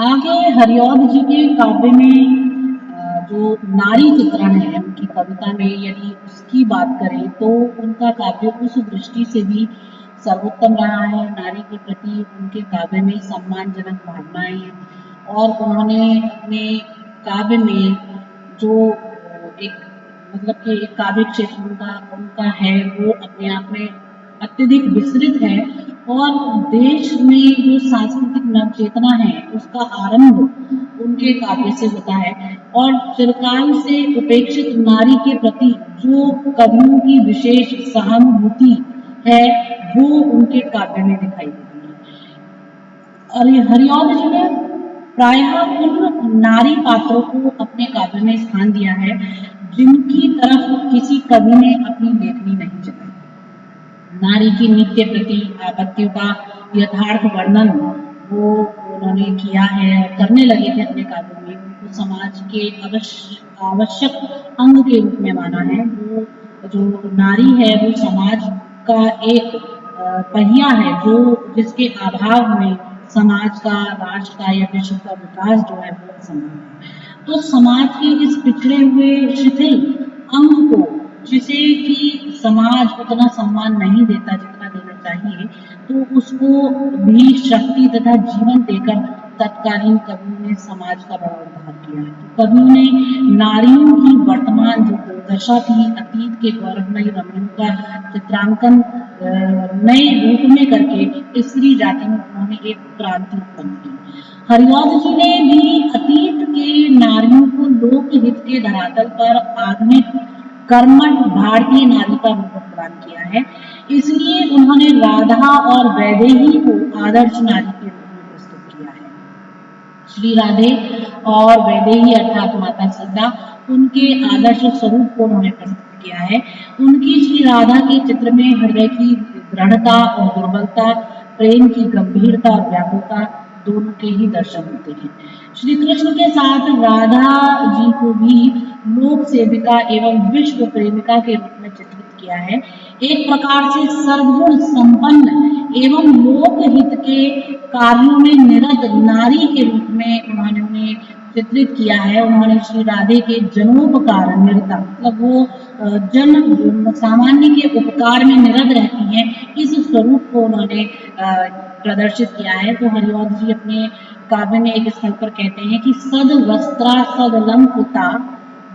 आगे हरिऔध जी के काव्य में जो नारी चित्रण है उनकी कविता में, यदि उसकी बात करें तो उनका काव्य उस दृष्टि से भी सर्वोत्तम रहा है। नारी के प्रति उनके काव्य में सम्मानजनक भावनाएं हैं और उन्होंने अपने काव्य में जो एक मतलब कि एक काव्य क्षेत्र उनका उनका है वो अपने आप में अत्यधिक विस्तृत है और देश में जो सांस्कृतिक नवचेतना है उसका आरंभ उनके काव्य से होता है और चिरकाल से उपेक्षित नारी के प्रति जो कवियों की विशेष सहानुभूति है वो उनके काव्य में दिखाई देती है। और हरिऔध जी ने प्रायः उन नारी पात्रों को अपने काव्य में स्थान दिया है जिनकी तरफ किसी कवि ने अपनी लेखनी नहीं चलाई। नारी की नित्य प्रति आपत्तियों का यथार्थ वर्णन वो उन्होंने किया है और करने लगे थे अपने काव्य में। उनको समाज के आवश्यक अंग के रूप में माना है। वो जो नारी है वो समाज का एक पहिया है जो जिसके अभाव में समाज का, राष्ट्र का या विश्व का विकास जो है वो असंभव है। तो समाज के इस पिछड़े हुए शिथिल अंग को, जिसे कि समाज उतना सम्मान नहीं देता जितना देना चाहिए, तो उसको भी शक्ति तथा जीवन देकर तत्कालीन कवियों ने समाज का बड़ा उद्धार किया है। तो कवियों ने नारियों की वर्तमान जो दुर्दशा थी, अतीत के गौरवमयी रमणों का चित्रांकन नए रूप में करके स्त्री जाति में उन्होंने एक क्रांति उत्पन्न की। हरिऔध जी ने भी अतीत के नारियों को लोकहित के धरातल पर आधुनिक कर्मठ भारतीय नारी का रूप प्रदान किया है। इसलिए उन्होंने राधा और वैदेही को आदर्श नारी के रूप में प्रस्तुत किया है। श्री राधे और वैदेही अर्थात माता सीता, उनके आदर्श स्वरूप को उन्होंने प्रस्तुत किया है। उनकी श्री राधा के चित्र में हृदय की दृढ़ता और दुर्बलता, प्रेम की गंभीरता और व्याकुलता दोनों के ही दर्शन होते हैं। श्री कृष्ण के साथ राधा जी को भी लोक सेविका एवं विश्व प्रेमिका के रूप में चित्रित किया है। एक प्रकार से सर्वगुण संपन्न एवं लोकहित के कार्यों में निरत नारी के रूप में उन्होंने उन्हें चित्रित किया है। उन्होंने श्री राधे के जनोपकार निरता, मतलब वो जन सामान्य के उपकार में निरत रहती हैं, इस स्वरूप को उन्होंने प्रदर्शित किया है। तो हरिऔध जी अपने काव्य में एक स्थल पर कहते हैं कि सद वस्त्रा सदलंकृता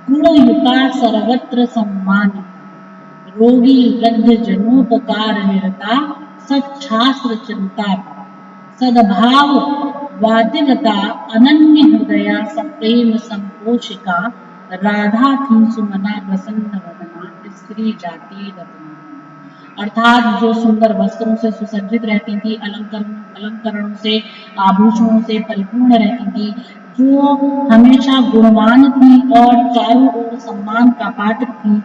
गुणयुता सर्वत्र सम्मानिता, रोगी वृद्ध जनोपकार निरता, सच्छास्त्र चिंता, सद्भाव वादिगता, अनन्य हृदया सप्रेम संपोषिका, राधा थी सुमना प्रसन्न वदना, स्त्री जाति रत्ना। अर्थात जो सुंदर वस्त्रों से सुसज्जित रहती थी, अलंकरणों से, आभूषणों से परिपूर्ण रहती थी, जो हमेशा गुणवान थी और चारों ओर सम्मान का पात्र थी,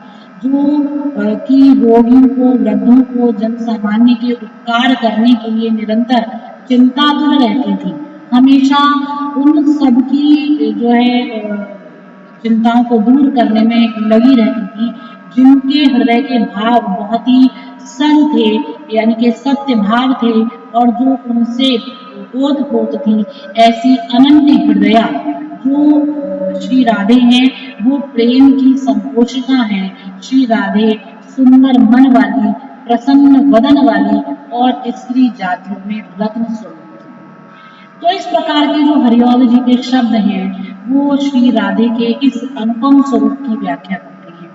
जो कि रोगियों को, वृद्धों को, जन सामान्य के उपकार करने के लिए निरंतर चिंतातुर रहती थी, हमेशा उन सब की जो है चिंताओं को दूर करने में लगी रहती थी, जिनके हृदय के भाव बहुत ही सद थे, यानी कि सत्य भाव थे और जो उनसे ओतप्रोत थी। ऐसी अनन्य हृदया जो श्री राधे हैं वो प्रेम की संपोषिका हैं। श्री राधे सुंदर मन वाली, प्रसन्न वदन वाली और स्त्री जातियों में रत्न स्वरूप। तो इस प्रकार के जो हरिऔध जी के शब्द हैं वो श्री राधे के इस अनुपम स्वरूप की व्याख्या करते हैं।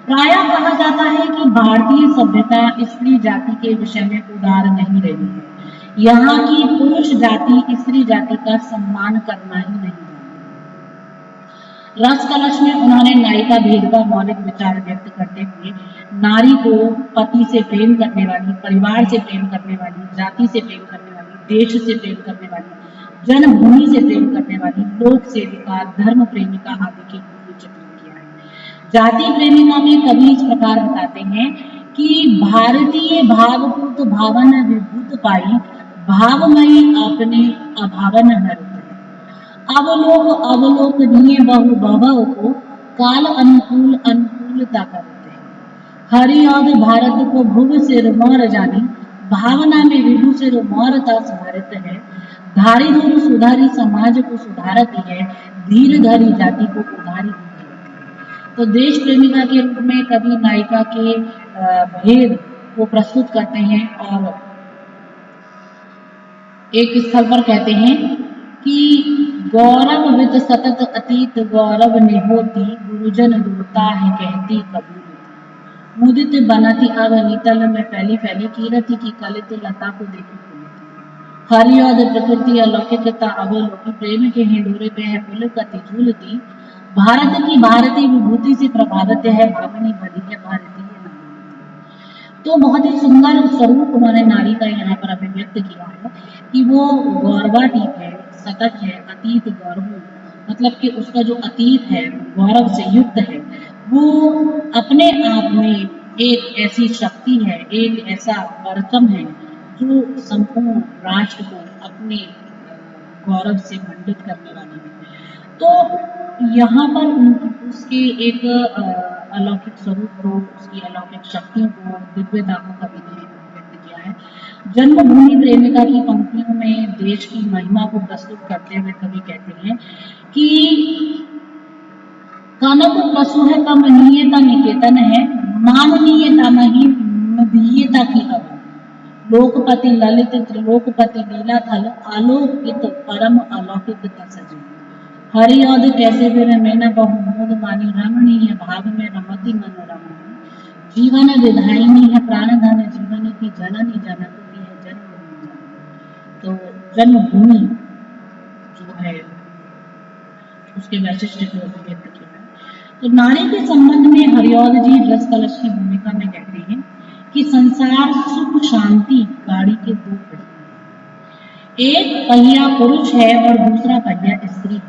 प्रायः कहा जाता है कि भारतीय सभ्यता स्त्री जाति के विषय में उदार नहीं रही है। यहाँ की पुरुष जाति स्त्री जाति का सम्मान करना ही नहीं जानती। रस कलश में उन्होंने नायिका भेद का मौलिक विचार व्यक्त करते हुए नारी को पति से प्रेम करने वाली, परिवार से प्रेम करने वाली, जाति से प्रेम करने वाली, देश से प्रेम करने वाली, जन्मभूमि से प्रेम करने वाली, लोक सेविका, धर्म प्रेमिका आदि के रूप में चित्रित किया है। जाति प्रेमिका में कवि इस प्रकार बताते हैं कि भारतीय भावपूत भावन विभूत पाई, भावमयी अपने अभावन हरत। अवलोकनीय बहु भव को काल अनुकूल अनुकूलता करते हैं। हरिऔध भारत को भुव सिर मोर जानी, भावना में विभु सिर मोरता भारत है। धारी धूम सुधारी समाज को सुधारती है, धीर धरी जाति को उधारी होती है। तो देश प्रेमिका के रूप में कवि नायिका के भेद को प्रस्तुत करते हैं और एक स्थल पर कहते हैं कि गौरव विद सतत अतीत गौरव निहोती, गुरुजन दूरता है कहती कबूल मुदित बनाती अब नीतल में फैली फैली कीरति की कलित लता को देखी फूलती हरियोद प्रकृति अलौकिकता अवलोकी प्रेम के हिंडोरे पे है पुलकती झूलती भारत की भारतीय विभूति से प्रभावित है भावनी भली है भारतीय नारी। तो बहुत ही सुंदर स्वरूप उन्होंने नारी का यहाँ पर अभिव्यक्त किया है कि वो गौरवातीत है, सतत है, अतीत गौरव मतलब कि उसका जो अतीत है गौरव से युक्त है, वो अपने आप में एक ऐसी शक्ति है, एक ऐसा परचम है जो संपूर्ण राष्ट्र को अपने गौरव से मंडित करने वाली है। तो यहाँ पर उसके एक अलौकिक स्वरूप को, उसकी अलौकिक शक्तियों को, दिव्यता को कवि ने व्यक्त किया है। जन्मभूमि प्रेमिका की पंक्तियों में देश की महिमा को प्रस्तुत करते हुए कवि कहते हैं कि कनक पशु है कमनीयता निकेतन है, माननीयता नहीं मदीयता की अब लोकपति ललित त्रिलोकपति लीला थल आलोकित परम अलौकिक सजी हरिऔध कैसे बिन में न बहुमोद मानी रमणीय भाव में रमती मनोरम जीवन विधायिनी है प्राण धन जीवन की जननी जनक की है जन्मभूमि। तो जन्मभूमि जो है उसके वैशिष्ट्य को अभिव्यक्त किया है। तो नारी के संबंध में हरिऔध जी रस कलश की भूमिका में कहते हैं कि संसार सुख शांति गाड़ी के दो पहिए, एक पहिया पुरुष है और दूसरा पहिया स्त्री।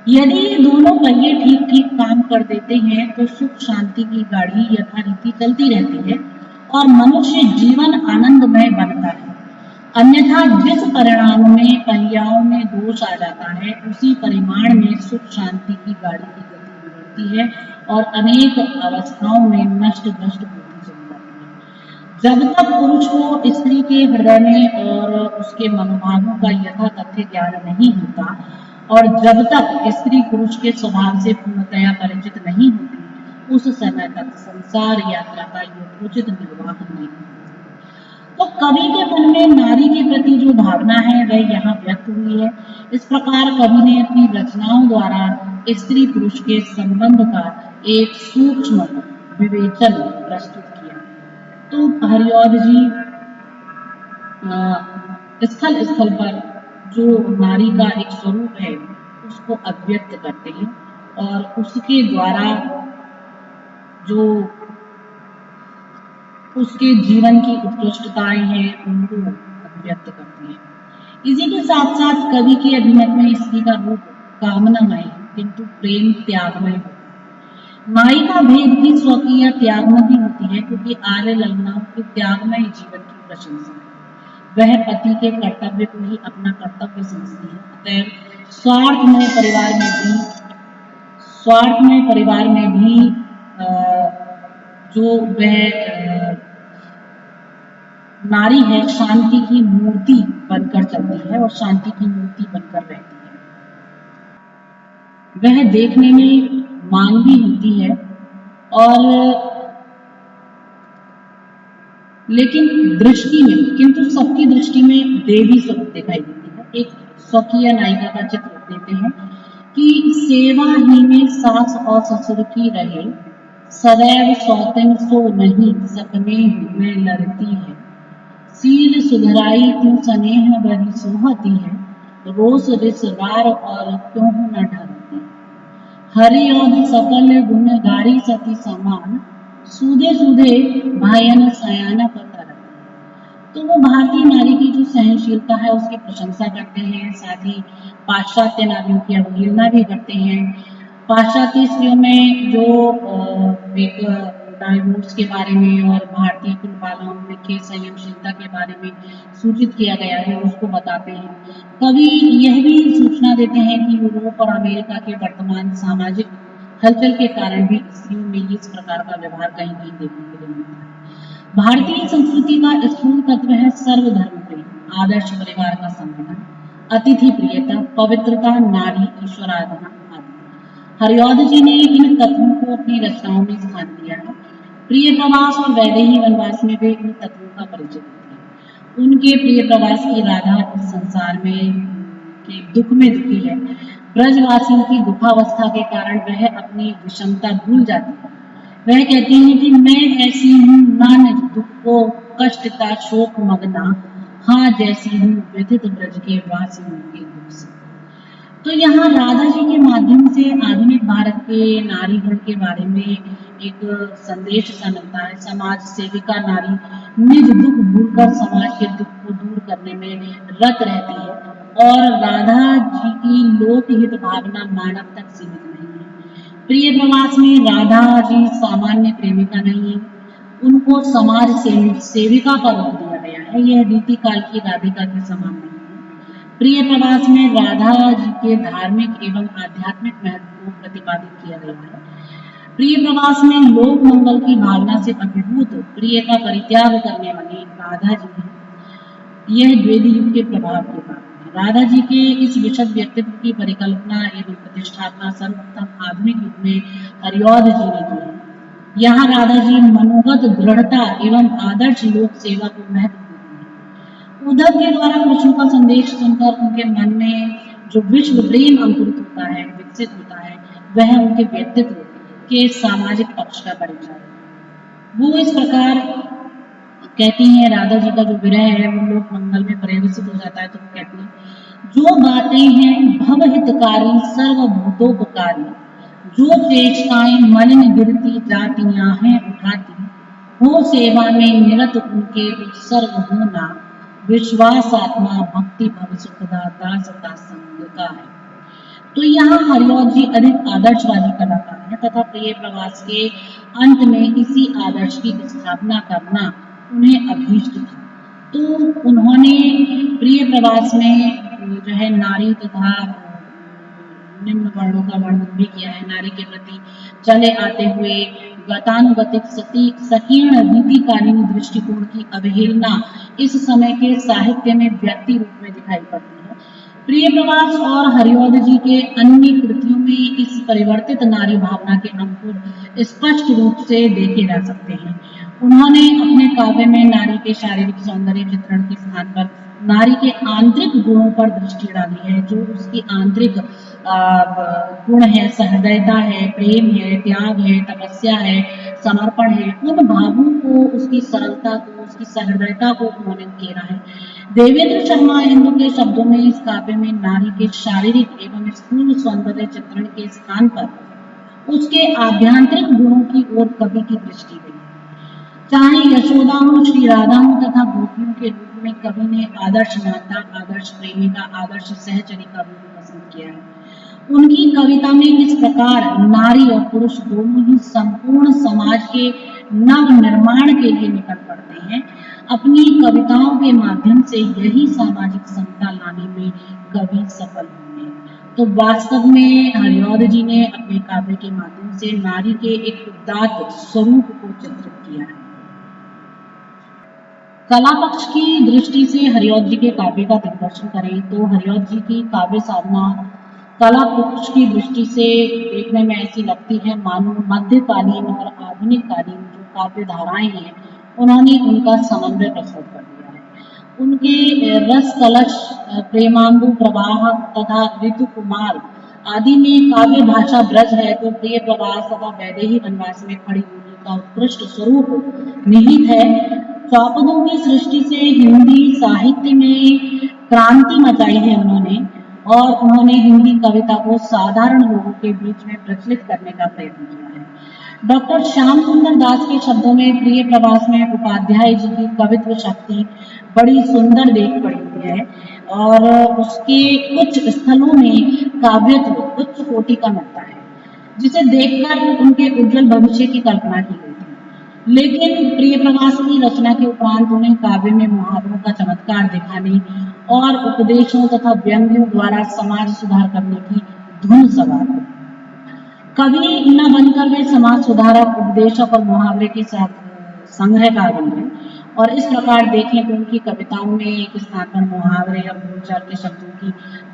यदि ये दोनों पहिए ठीक ठीक काम कर देते हैं तो सुख शांति की गाड़ी यथारीति चलती रहती है और मनुष्य जीवन आनंदमय बनता है। अन्यथा जिस परिणाम में पहियाओं में दोष आ जाता है उसी परिमाण में सुख शांति की गाड़ी की गति बिगड़ती है और अनेक अवस्थाओं में नष्ट भ्रष्ट होती चली जाती है। जब तक पुरुष को स्त्री के हृदय में और उसके मनोभावों का यथा तथ्य ज्ञान नहीं होता और जब तक स्त्री पुरुष के स्वभाव से पूर्णतया परिचित नहीं होती उस समय तक संसार यात्रा का यथोचित निर्वाह नहीं होता। तो कवि के मन में नारी के प्रति जो भावना है वह यहाँ व्यक्त हुई है। इस प्रकार कवि ने अपनी रचनाओं द्वारा स्त्री पुरुष के संबंध का एक सूक्ष्म विवेचन प्रस्तुत किया। तो हरिऔध जी स्थल स्थल पर जो नारी का एक स्वरूप है उसको अभिव्यक्त करते हैं और उसके द्वारा जो उसके जीवन की उत्कृष्टताएं हैं उनको अभिव्यक्त करती है। इसी के साथ साथ कवि के अभिमत में स्त्री का रूप कामनामय किंतु प्रेम त्यागमय होता है। नाई का भेद भी स्वकीय त्यागमय होती है क्योंकि आर्य ललनाओं के त्यागमय जीवन की प्रशंसा है। वह पति के कर्तव्य को ही अपना कर्तव्य समझती है। अतः स्वार्थमय परिवार में भी जो वह नारी है शांति की मूर्ति बनकर चलती है और शांति की मूर्ति बनकर रहती है। वह देखने में मानवी होती है और लेकिन दृष्टि में किंतु सबकी दृष्टि में देवी स्वरूप दिखाई देती है। एक स्वकीय नायिका का चित्र देते हैं कि सेवा ही में सास और ससुर की रहे सदैव सौतन सो नहीं सकने में लड़ती है सील सुधराई तू स्नेह बड़ी सोहती है रोस रिस रार और क्यों न ढलती हरिऔध सकल गुण गारी सती समान सूधे सूधे भायन सयाना पता रहता। तो वो भारतीय नारी की जो सहनशीलता है उसकी प्रशंसा करते हैं, साथ ही पाश्चात्य नारियों की अवहेलना भी करते हैं। पाश्चात्य स्त्रियों में जो एक डाइवोर्स के बारे में और भारतीय कुलपालों में संयमशीलता के बारे में सूचित किया गया है उसको बताते हैं। कवि यह भी सूचना देते हैं कि यूरोप और अमेरिका के वर्तमान सामाजिक हलचल के कारण भी स्त्रियों में इस प्रकार का व्यवहार कहीं कहीं देखने के लिए मिलता है। भारतीय संस्कृति का स्थूल तत्व है सर्वधर्म प्रेम, आदर्श परिवार का संगठन, अतिथि प्रियता, पवित्रता, नारी, ईश्वराराधना आदि। हरिऔध जी ने इन तत्वों को अपनी रचनाओं में स्थान दिया है। प्रिय प्रवास और वैदेही वनवास में वे इन तत्वों का परिचय देते हैं। उनके प्रिय प्रवास की राधा इस संसार में के दुख में दुखी है। ब्रजवासियों की दुखावस्था के कारण वह अपनी विषमता भूल जाती है। वह कहती है कि मैं ऐसी हूँ ना निज दुख को कष्टता शोक मगना, हाँ जैसी हूँ व्यथित ब्रज के वासियों के दुख से। तो यहाँ राधा जी के माध्यम से आधुनिक भारत के नारी गुण के बारे में एक संदेश सा मिलता है। समाज सेविका नारी निज दुख भूलकर समाज के दुख को दूर करने में रत रहती है और राधा जी की लोकहित भावना मानव तक सीमित नहीं है। प्रिय प्रवास में राधा जी सामान्य प्रेमिका नहीं है, उनको समाज सेविका का रूप दिया गया है। यह रीति काल की राधिका के समान नहीं है। प्रिय प्रवास में राधा जी के धार्मिक एवं आध्यात्मिक महत्व को प्रतिपादित किया गया है। प्रिय प्रवास में लोक मंगल की भावना से अभिभूत प्रिय का परित्याग करने वाली राधा जी हैं। यह द्वेदी युग के प्रभाव के कारण है। राधा जी के इस विशद व्यक्तित्व की परिकल्पना एवं प्रतिष्ठापना सर्वप्रथम आधुनिक युग में हरिऔध जी ने की है। यहाँ राधा जी मनोगत दृढ़ता एवं आदर्श लोक सेवा को महत्व देती है। उद्धव के द्वारा कृष्ण का संदेश सुनकर उनके मन में जो विश्व प्रेम अंकुरित होता है, विकसित होता है, वह उनके व्यक्तित्व के सामाजिक पक्ष का परिचय है। वो इस प्रकार कहती हैं, राधा जी का जो विरह है वो लोक मंगल में परिवर्तित हो जाता है। तो वो कहती हैं, जो बातें हैं भवहितकारी सर्वभूतोपकारी, जो चेष्टाएं मलिन गिरती जातियां हैं उठाती, हो सेवा में निरत उनके उत्सर्ग होना, विश्वास आत्मा भक्ति भव सुखदा दास का संग का है। तो यहाँ हरिऔध जी अधिक आदर्शवादी कलाकार हैं तथा प्रिय प्रवास के अंत में इसी आदर्श की स्थापना करना उन्हें अभीष्ट था। तो उन्होंने प्रिय प्रवास में जो है नारी तथा निम्न वर्णों का वर्णन भी किया है। नारी के प्रति चले आते हुए गतानुगतिक संकीर्ण रीतिकालीन दृष्टिकोण की अवहेलना इस समय के साहित्य में व्यक्ति रूप में दिखाई पड़ती है। प्रिय प्रवास और हरिऔध जी के अन्य कृतियों में इस परिवर्तित नारी भावना के अंकुर स्पष्ट रूप से देखे जा सकते हैं। उन्होंने अपने काव्य में नारी के शारीरिक सौंदर्य चित्रण के स्थान पर नारी के आंतरिक गुणों पर दृष्टि डाली है। जो उसकी आंतरिक गुण है, सहृदयता है, प्रेम है, त्याग है, तपस्या है, समर्पण है, उन भावों को, उसकी सरलता को, उसकी सहृदयता को उन्होंने घेरा है। देवेंद्र शर्मा हिंदू के शब्दों में इस काव्य में नारी के शारीरिक एवं स्थूल सौंदर्य चित्रण के स्थान पर उसके आभ्यंतरिक गुणों की ओर कवि की दृष्टि गई। चाहे यशोदा हो, श्री राधा हो तथा गोपियों के रूप में कवि ने आदर्श माता, आदर्श प्रेमिका, आदर्श सहचरी का रूप पसंद किया है। उनकी कविता में इस प्रकार नारी और पुरुष दोनों ही संपूर्ण समाज के नव निर्माण के लिए निकल पड़ते हैं। अपनी कविताओं के माध्यम से यही सामाजिक समता लाने में कवि सफल हुए हैं। तो वास्तव में हरिऔध जी ने अपने काव्य के माध्यम से नारी के एक उदात्त स्वरूप को चित्रित किया है। कला पक्ष की दृष्टि से हरिऔध जी के काव्य का दिग्दर्शन करें तो हरिऔध जी की काव्य साधना कला पक्ष की दृष्टि से देखने में ऐसी लगती है मानो मध्यकालीन और आधुनिक कालीन जो काव्य धाराएं हैं उन्होंने उनका समन्वय प्रस्तुत कर दिया है। उनके रस कलश, प्रेमांबु प्रवाह तथा ऋतु कुमार आदि में काव्य भाषा ब्रज है। तो प्रिय प्रवास तथा वैदेही वनवास में खड़ी बोली का उत्कृष्ट स्वरूप निहित है। चौपदों की सृष्टि से हिंदी साहित्य में क्रांति मचाई है उन्होंने, और उन्होंने हिंदी कविता को साधारण लोगों के बीच में प्रचलित करने का प्रयत्न किया है। डॉक्टर श्याम सुंदर दास के शब्दों में प्रिय प्रवास में उपाध्याय जी की कवित्व शक्ति बड़ी सुंदर देख पड़ी हुई है और उसके कुछ स्थलों में काव्यत्व उच्च कोटि का मिलता है जिसे देखकर उनके उज्जवल भविष्य की कल्पना की गई थी। लेकिन प्रिय प्रवास की रचना के उपरांत उन्हें काव्य में मुहावरों का चमत्कार दिखाने और उपदेशों तथा व्यंग्यों द्वारा समाज सुधार करने की धुन सवार हुई। कवि न बनकर वे समाज सुधारक, उपदेशक और मुहावरे के साथ संग्रहकार बन गए। और इस प्रकार देखें तो उनकी कविताओं में एक स्थान पर मुहावरे और बोलचाल के शब्दों की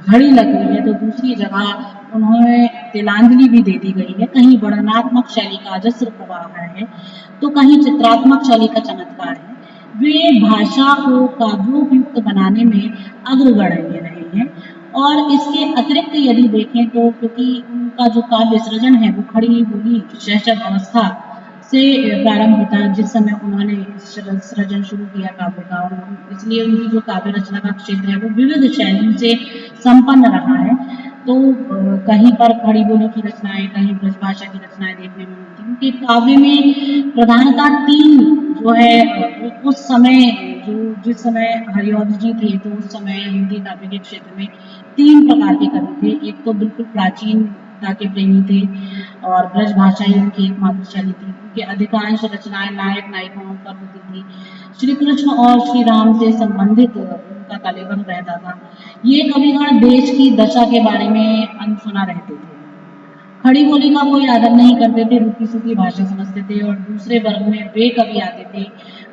घड़ी लगी हुई है, तो दूसरी जगह उन्होंने तिलांजलि भी दे दी गई है। कहीं वर्णनात्मक शैली का अजस्र प्रवाह है, तो कहीं चित्रात्मक शैली का चमत्कार है। वे भाषा को काव्योपयुक्त बनाने में अग्रगण्य रहे हैं। और इसके अतिरिक्त यदि देखें तो क्योंकि उनका जो काव्य सृजन है वो खड़ी बोली शैशव अवस्था से प्रारंभ होता है, जिस समय उन्होंने सृजन शुरू किया काव्य का, और इसलिए उनकी जो काव्य रचना का क्षेत्र है वो विविध शैलियों से संपन्न रहा है। तो कहीं पर खड़ी बोली की रचनाएं, कहीं ब्रजभाषा की रचनाएं देखने में मिलती हैं। उनके काव्य में प्रधानतः तीन जो है उस समय जो जिस समय हरिऔध जी थे तो उस समय हिंदी काव्य के क्षेत्र में तीन प्रकार के कवि थे। एक तो बिल्कुल प्राचीनता के प्रेमी थे और ब्रजभाषा ही उनकी एकमात्र शैली थी। उनकी अधिकांश रचनाएं नायक नायिकाओं पर होती थी। श्री कृष्ण और श्री राम से संबंधित उनका कलेवर रहता था। ये कविगण देश की दशा के बारे में अनसुना रहते थे, खड़ी बोली का कोई आदर नहीं करते थे, रूखी सूखी भाषा समझते थे। और दूसरे वर्ग में वे कवि आते थे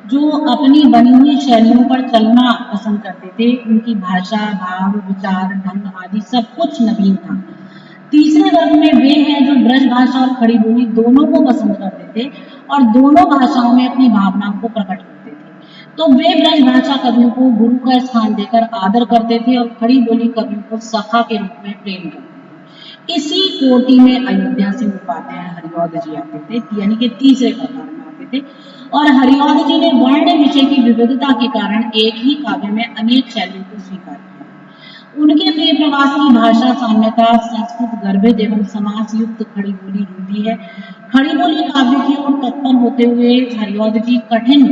जो अपनी बनी हुई शैलियों पर चलना पसंद करते थे। उनकी भाषा, भाव, विचार, ढंग आदि सब कुछ नवीन था। तीसरे वर्ग में वे हैं जो ब्रज भाषा और खड़ी बोली दोनों को पसंद करते थे और दोनों भाषाओं में अपनी भावनाओं को प्रकट करते थे। तो वे ब्रज भाषा कवियों को गुरु का स्थान देकर आदर करते थे और खड़ी बोली कवियों को सखा के रूप में प्रेम करते थे। इसी कोटि में अयोध्या से उपाध्याय हरिऔध जी आते थे, यानी कि तीसरे प्रकार में आते थे। और हरिऔध जी ने वर्ण विषय की विविधता के कारण एक ही काव्य में अनेक शैलियों को स्वीकार किया। उनके प्रिय प्रवास की भाषा साम्यता संस्कृत गर्भित एवं समास युक्त खड़ी बोली हिंदी है। खड़ी बोली काव्य की ओर तत्पर होते हुए हरिऔध जी कठिन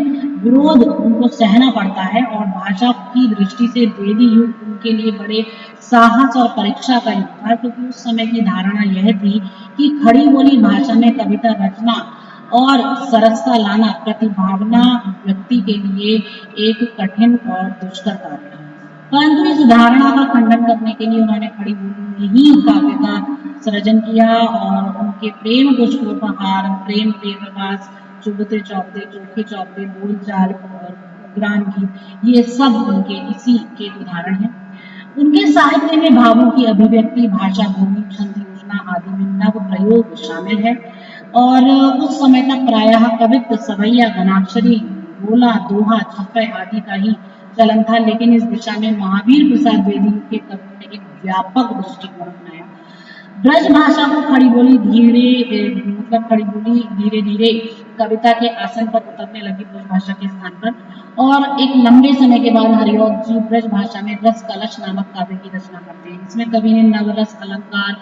विरोध उनको सहना पड़ता है और भाषा की दृष्टि से वेदी युग उनके लिए बड़े साहस और परीक्षा का युग था, क्योंकि उस समय की धारणा यह थी कि खड़ी बोली भाषा में कविता रचना और सरसता लाना प्रतिभावना व्यक्ति के लिए एक कठिन और दुष्कर कार्य है। परंतु इस धारणा का खंडन करने के लिए उन्होंने खड़ी बोली में ही काव्य का सृजन किया और उनके प्रेम पुष्पोपहार, प्रेम प्रिय प्रवास, चुभते चौपदे, चोखे चौपदे, बोलचाल और ग्राम गीत, ये सब उनके इसी के उदाहरण हैं। उनके साहित्य में भावों की अभिव्यक्ति, भाषा, भूमि, छंद, योजना आदि में नव प्रयोग शामिल है। और उस समय तक प्रायः कवित्व, सवैया, घनाक्षरी, गोला, दोहा, छप्पे आदि का ही चलन था, लेकिन इस दिशा में महावीर प्रसाद द्विवेदी के कवियों ने एक व्यापक दृष्टिकोण अपनाया। ब्रज भाषा को खड़ी बोली धीरे धीरे कविता के आसन पर उतरने लगी ब्रज भाषा के स्थान पर, और एक लंबे समय के बाद हरिऔध जी ब्रज भाषा में रस कलश नामक काव्य की रचना करते हैं। इसमें कवि ने नवरस, अलंकार,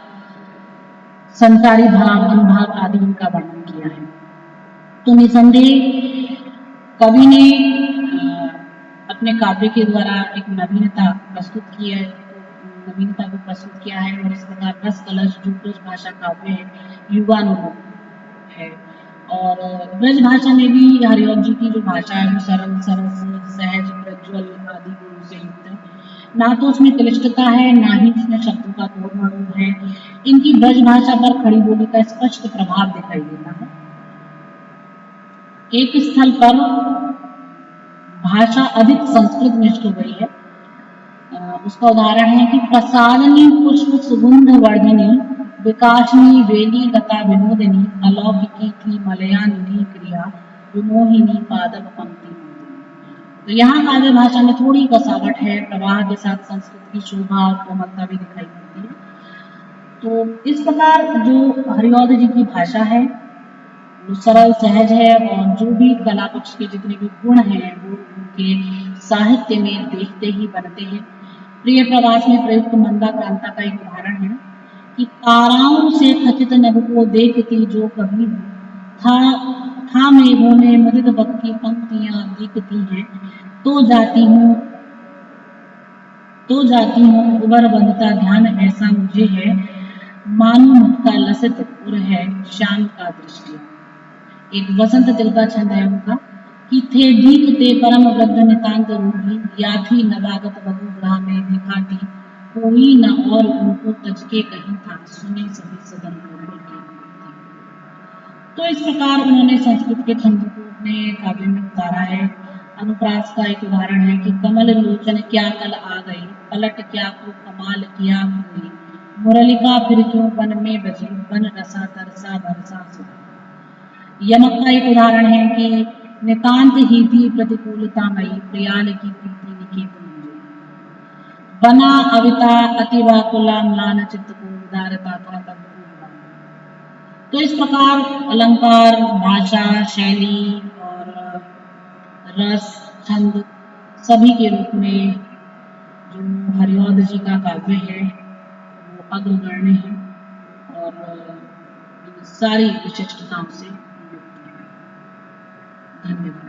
संसारी भाव, अनुभाव आदि इनका वर्णन किया है। तो निसंदेह कवि ने अपने काव्य के द्वारा एक नवीनता प्रस्तुत की है, नवीनता को प्रस्तुत किया है। और इस प्रकार रस कलश जो ब्रज भाषा काव्य है, युगानुरूप है। और ब्रज भाषा में भी हरिऔध जी की जो भाषा है वो सरल, सरस, सहज, प्रज्वल आदि गुणों से युक्त है। ना तो उसमें क्लिष्टता है, ना ही उसमें शब्दों का तोड़-मरोड़ है। इनकी ब्रज भाषा पर खड़ी बोली का स्पष्ट प्रभाव दिखाई देता है। एक स्थल पर भाषा अधिक संस्कृत निष्ठ हो गई है। उसका उदाहरण है कि प्रसादनी पुष्प सुगंध वर्धिनी, विकासनी वेली लता विनोदिनी, अलौकिकी थी मलयानिधि क्रिया, विमोहिनी पादप पंक्ति। तो यहाँ काव्य भाषा में थोड़ी कसावट है, प्रवाह के साथ संस्कृत की शोभा और कोमलता भी दिखाई पड़ती है। तो इस प्रकार जो हरिऔध जी की भाषा है वो सरल, सहज है और जो भी कला पक्ष के जितने भी गुण हैं वो उनके साहित्य में देखते ही बनते हैं। प्रिय प्रवास में प्रयुक्त मंदा क्रांता का एक उदाहरण है कि ताराओं से खचित नभ को देखती जो कभी था मेघों में मुदित बक की पंक्तियां दिखती हैं, तो जाती हूँ उबर बंधता ध्यान ऐसा मुझे है, मानो मुक्ता लसित उर है शाम का दृष्टि। एक वसंत तिल का छंद है उनका कि थे दीखते परम वृद्ध नितांत रूढ़ी, या थी नवागत वधु ग्रह में दिखाती, कोई न और उनको तजके कहीं था, सुने सभी सदन पूर्णी की। तो इस प्रकार उन्होंने संस्कृत के छंदों को अपने काव्य में उतारा है। अनुप्रास का एक उदाहरण है कि कमल लोचन क्या कल आ गई, पलट क्या को कमाल किया हुई, मुरलिका फिर क्यों वन में बजी, बन रसा तरसा बरसा सुधा। यमक का एक उदाहरण है कि नितांत ही थी प्रतिकूलता मई, प्रियाल की प्रीति निकेत मंजू, बना अविता अतिवाकुला म्लान चित्त को, उदारता था तब को। तो इस प्रकार अलंकार, भाषा, शैली और रस, छंद सभी के रूप में जो हरिऔध जी का काव्य है वो अग्रगण्य है और इन सारी विशिष्टताओं से युक्त है। धन्यवाद।